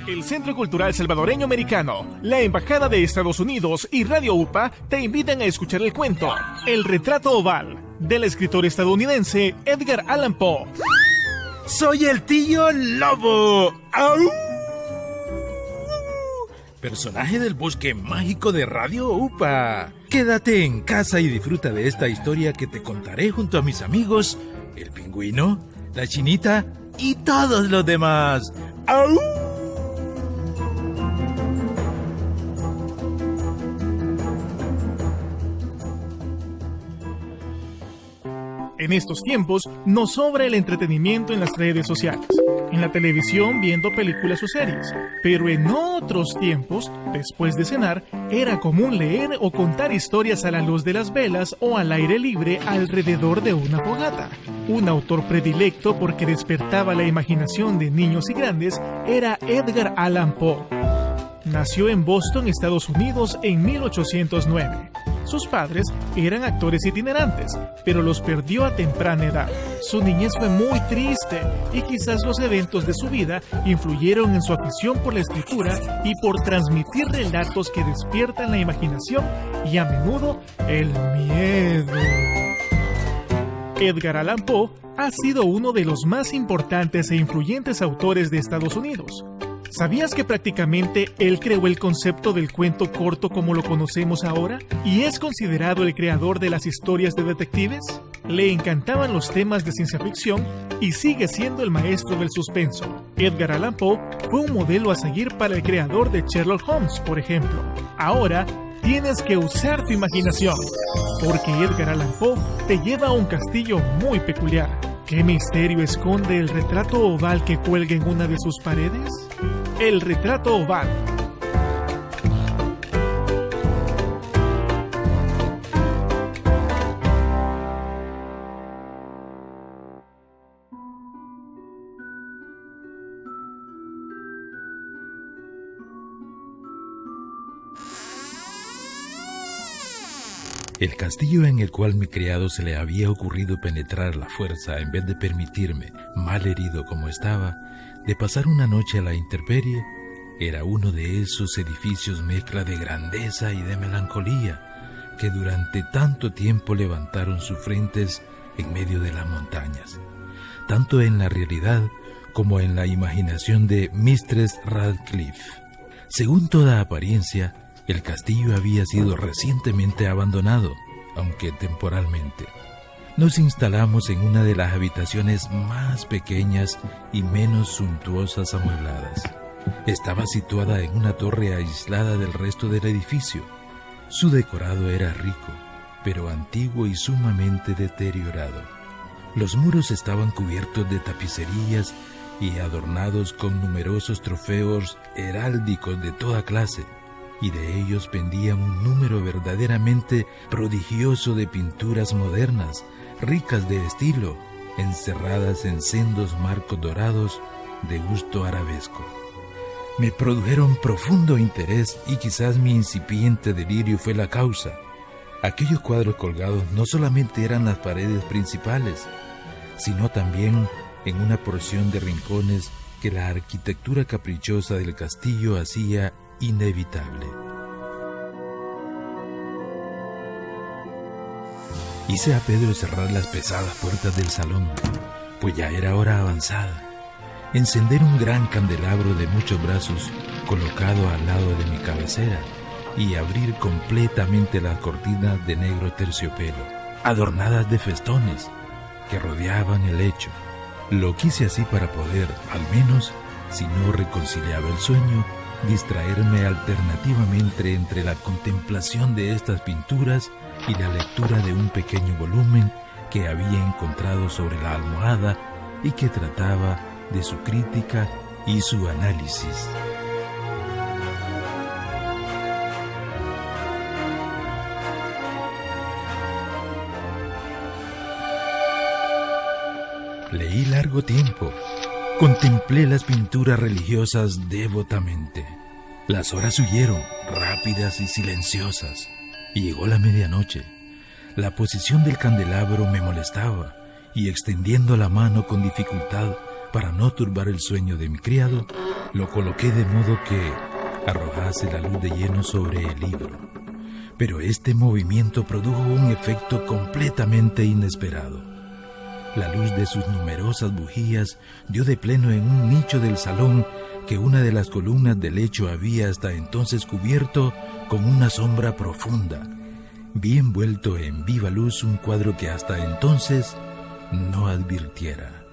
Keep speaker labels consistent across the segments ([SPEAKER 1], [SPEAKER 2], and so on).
[SPEAKER 1] El Centro Cultural Salvadoreño Americano, la Embajada de Estados Unidos y Radio UPA te invitan a escuchar el cuento El Retrato Oval, del escritor estadounidense Edgar Allan Poe.
[SPEAKER 2] ¡Soy el tío Lobo! ¡Au! Personaje del bosque mágico de Radio UPA. Quédate en casa y disfruta de esta historia que te contaré junto a mis amigos, el pingüino, la chinita y todos los demás. ¡Au!
[SPEAKER 1] En estos tiempos nos sobra el entretenimiento en las redes sociales, en la televisión viendo películas o series, pero en otros tiempos, después de cenar, era común leer o contar historias a la luz de las velas o al aire libre alrededor de una fogata. Un autor predilecto porque despertaba la imaginación de niños y grandes era Edgar Allan Poe. Nació en Boston, Estados Unidos, en 1809. Sus padres eran actores itinerantes, pero los perdió a temprana edad. Su niñez fue muy triste y quizás los eventos de su vida influyeron en su afición por la escritura y por transmitir relatos que despiertan la imaginación y a menudo el miedo. Edgar Allan Poe ha sido uno de los más importantes e influyentes autores de Estados Unidos. ¿Sabías que prácticamente él creó el concepto del cuento corto como lo conocemos ahora? ¿Y es considerado el creador de las historias de detectives? Le encantaban los temas de ciencia ficción y sigue siendo el maestro del suspenso. Edgar Allan Poe fue un modelo a seguir para el creador de Sherlock Holmes, por ejemplo. Ahora, tienes que usar tu imaginación, porque Edgar Allan Poe te lleva a un castillo muy peculiar. ¿Qué misterio esconde el retrato oval que cuelga en una de sus paredes? El retrato oval.
[SPEAKER 2] El castillo en el cual mi criado se le había ocurrido penetrar a la fuerza en vez de permitirme, mal herido como estaba, de pasar una noche a la intemperie, era uno de esos edificios mezcla de grandeza y de melancolía que durante tanto tiempo levantaron sus frentes en medio de las montañas, tanto en la realidad como en la imaginación de Mistress Radcliffe. Según toda apariencia, el castillo había sido recientemente abandonado, aunque temporalmente. Nos instalamos en una de las habitaciones más pequeñas y menos suntuosas amuebladas. Estaba situada en una torre aislada del resto del edificio. Su decorado era rico, pero antiguo y sumamente deteriorado. Los muros estaban cubiertos de tapicerías y adornados con numerosos trofeos heráldicos de toda clase, y de ellos pendían un número verdaderamente prodigioso de pinturas modernas, ricas de estilo, encerradas en sendos marcos dorados de gusto arabesco. Me produjeron profundo interés y quizás mi incipiente delirio fue la causa. Aquellos cuadros colgados no solamente eran las paredes principales, sino también en una porción de rincones que la arquitectura caprichosa del castillo hacía inevitable. Hice a Pedro cerrar las pesadas puertas del salón, pues ya era hora avanzada. Encender un gran candelabro de muchos brazos colocado al lado de mi cabecera y abrir completamente las cortinas de negro terciopelo, adornadas de festones que rodeaban el lecho. Lo quise así para poder, al menos, si no reconciliaba el sueño, distraerme alternativamente entre la contemplación de estas pinturas y la lectura de un pequeño volumen que había encontrado sobre la almohada y que trataba de su crítica y su análisis. Leí largo tiempo. Contemplé las pinturas religiosas devotamente. Las horas huyeron, rápidas y silenciosas, y llegó la medianoche. La posición del candelabro me molestaba, y extendiendo la mano con dificultad, para no turbar el sueño de mi criado, lo coloqué de modo que arrojase la luz de lleno sobre el libro. Pero este movimiento produjo un efecto completamente inesperado. La luz de sus numerosas bujías dio de pleno en un nicho del salón que una de las columnas del lecho había hasta entonces cubierto con una sombra profunda. Vi envuelto en viva luz un cuadro que hasta entonces no advirtiera.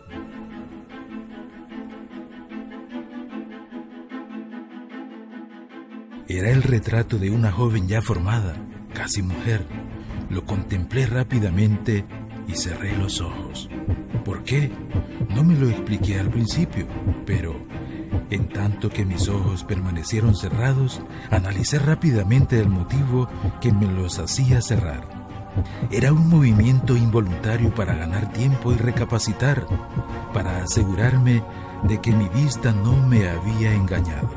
[SPEAKER 2] Era el retrato de una joven ya formada, casi mujer. Lo contemplé rápidamente y cerré los ojos. ¿Por qué? No me lo expliqué al principio, pero en tanto que mis ojos permanecieron cerrados, analicé rápidamente el motivo que me los hacía cerrar. Era un movimiento involuntario para ganar tiempo y recapacitar, para asegurarme de que mi vista no me había engañado,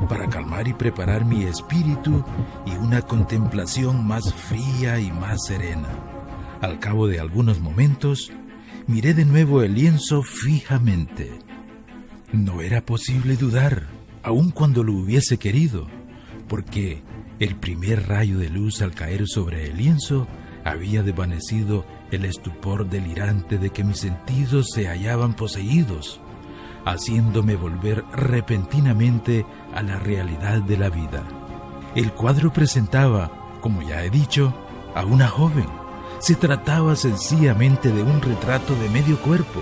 [SPEAKER 2] para calmar y preparar mi espíritu y una contemplación más fría y más serena. Al cabo de algunos momentos, miré de nuevo el lienzo fijamente. No era posible dudar, aun cuando lo hubiese querido, porque el primer rayo de luz al caer sobre el lienzo había desvanecido el estupor delirante de que mis sentidos se hallaban poseídos, haciéndome volver repentinamente a la realidad de la vida. El cuadro presentaba, como ya he dicho, a una joven. Se trataba sencillamente de un retrato de medio cuerpo,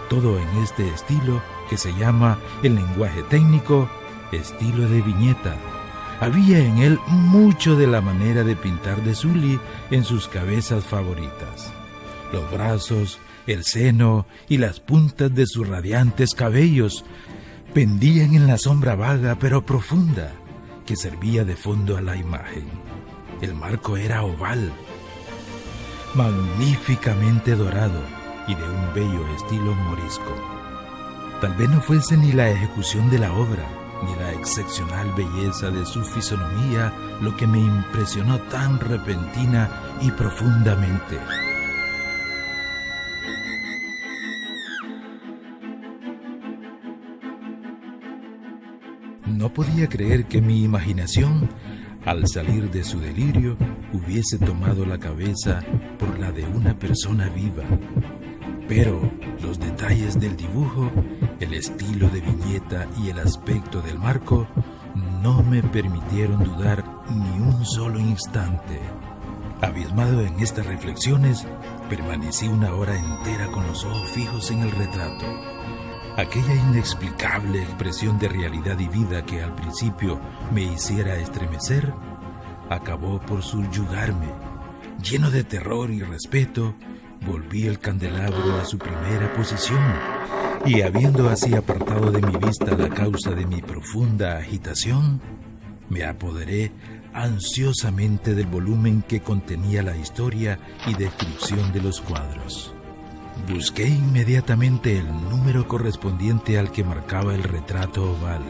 [SPEAKER 2] todo en este estilo que se llama, en lenguaje técnico, estilo de viñeta. Había en él mucho de la manera de pintar de Sully en sus cabezas favoritas. Los brazos, el seno y las puntas de sus radiantes cabellos pendían en la sombra vaga pero profunda que servía de fondo a la imagen. El marco era oval, magníficamente dorado y de un bello estilo morisco. Tal vez no fuese ni la ejecución de la obra, ni la excepcional belleza de su fisonomía lo que me impresionó tan repentina y profundamente. No podía creer que mi imaginación, al salir de su delirio, hubiese tomado la cabeza por la de una persona viva. Pero los detalles del dibujo, el estilo de viñeta y el aspecto del marco no me permitieron dudar ni un solo instante. Abismado en estas reflexiones, permanecí una hora entera con los ojos fijos en el retrato. Aquella inexplicable expresión de realidad y vida que al principio me hiciera estremecer, acabó por subyugarme. Lleno de terror y respeto, volví el candelabro a su primera posición y, habiendo así apartado de mi vista la causa de mi profunda agitación, me apoderé ansiosamente del volumen que contenía la historia y descripción de los cuadros. Busqué inmediatamente el número correspondiente al que marcaba el retrato oval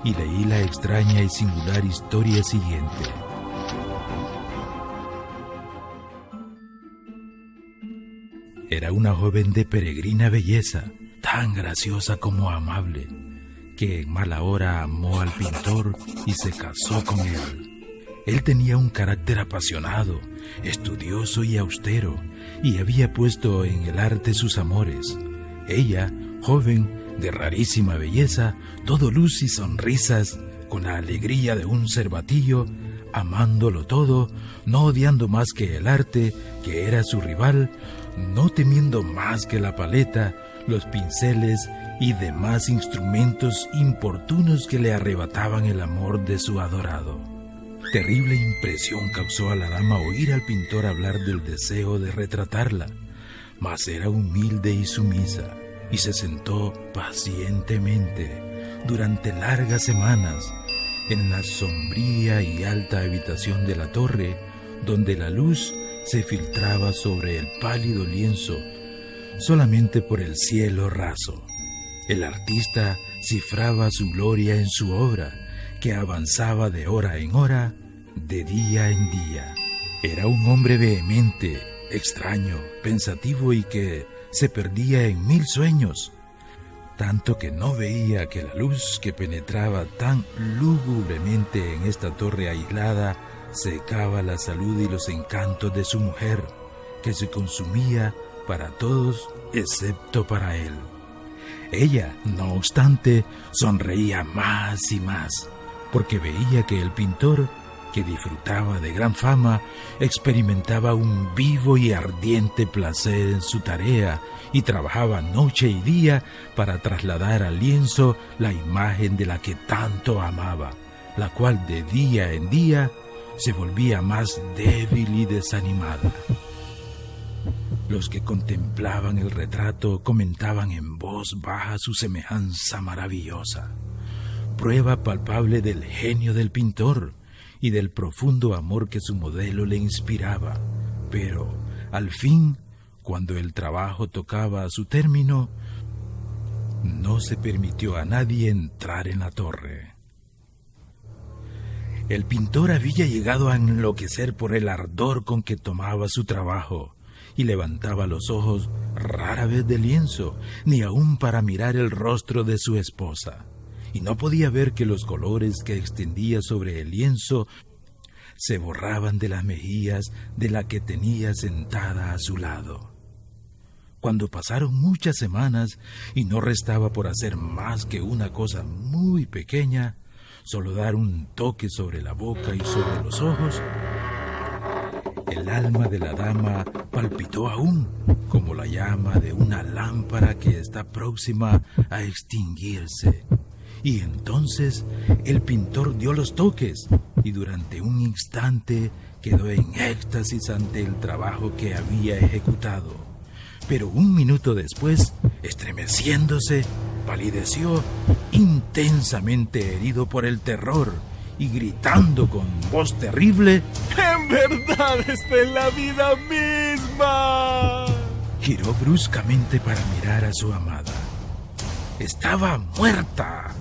[SPEAKER 2] y leí la extraña y singular historia siguiente. Era una joven de peregrina belleza, tan graciosa como amable, que en mala hora amó al pintor y se casó con él. Él tenía un carácter apasionado, estudioso y austero, y había puesto en el arte sus amores. Ella, joven, de rarísima belleza, todo luz y sonrisas, con la alegría de un cervatillo, amándolo todo, no odiando más que el arte, que era su rival, no temiendo más que la paleta, los pinceles y demás instrumentos importunos que le arrebataban el amor de su adorado. Terrible impresión causó a la dama oír al pintor hablar del deseo de retratarla, mas era humilde y sumisa, y se sentó pacientemente durante largas semanas en la sombría y alta habitación de la torre, donde la luz se filtraba sobre el pálido lienzo solamente por el cielo raso. El artista cifraba su gloria en su obra, que avanzaba de hora en hora, de día en día. Era un hombre vehemente, extraño, pensativo y que se perdía en mil sueños. tanto que no veía que la luz que penetraba tan lúgubremente en esta torre aislada secaba la salud y los encantos de su mujer, que se consumía para todos excepto para él. Ella, no obstante, sonreía más y más, porque veía que el pintor, que disfrutaba de gran fama, experimentaba un vivo y ardiente placer en su tarea y trabajaba noche y día para trasladar al lienzo la imagen de la que tanto amaba, la cual de día en día se volvía más débil y desanimada. Los que contemplaban el retrato comentaban en voz baja su semejanza maravillosa, prueba palpable del genio del pintor y del profundo amor que su modelo le inspiraba. Pero, al fin, cuando el trabajo tocaba a su término, no se permitió a nadie entrar en la torre. El pintor había llegado a enloquecer por el ardor con que tomaba su trabajo, y levantaba los ojos rara vez del lienzo, ni aun para mirar el rostro de su esposa, y no podía ver que los colores que extendía sobre el lienzo se borraban de las mejillas de la que tenía sentada a su lado. Cuando pasaron muchas semanas y no restaba por hacer más que una cosa muy pequeña, solo dar un toque sobre la boca y sobre los ojos, el alma de la dama palpitó aún, como la llama de una lámpara que está próxima a extinguirse. Y entonces el pintor dio los toques y durante un instante quedó en éxtasis ante el trabajo que había ejecutado. Pero un minuto después, estremeciéndose, palideció, intensamente herido por el terror, y gritando con voz terrible:
[SPEAKER 1] ¡En verdad esta es la vida misma!
[SPEAKER 2] Giró bruscamente para mirar a su amada. ¡Estaba muerta!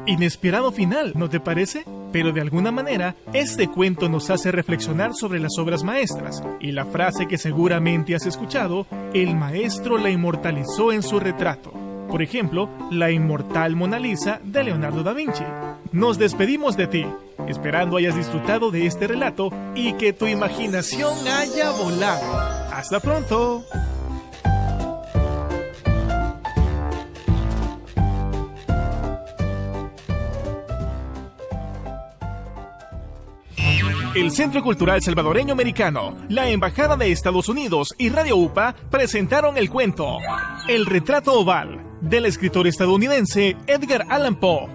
[SPEAKER 1] Inesperado final, ¿no te parece? Pero de alguna manera, este cuento nos hace reflexionar sobre las obras maestras y la frase que seguramente has escuchado: el maestro la inmortalizó en su retrato. Por ejemplo, la inmortal Mona Lisa de Leonardo da Vinci. Nos despedimos de ti, esperando hayas disfrutado de este relato y que tu imaginación haya volado. ¡Hasta pronto! El Centro Cultural Salvadoreño Americano, la Embajada de Estados Unidos y Radio UPA presentaron el cuento El retrato oval, del escritor estadounidense Edgar Allan Poe.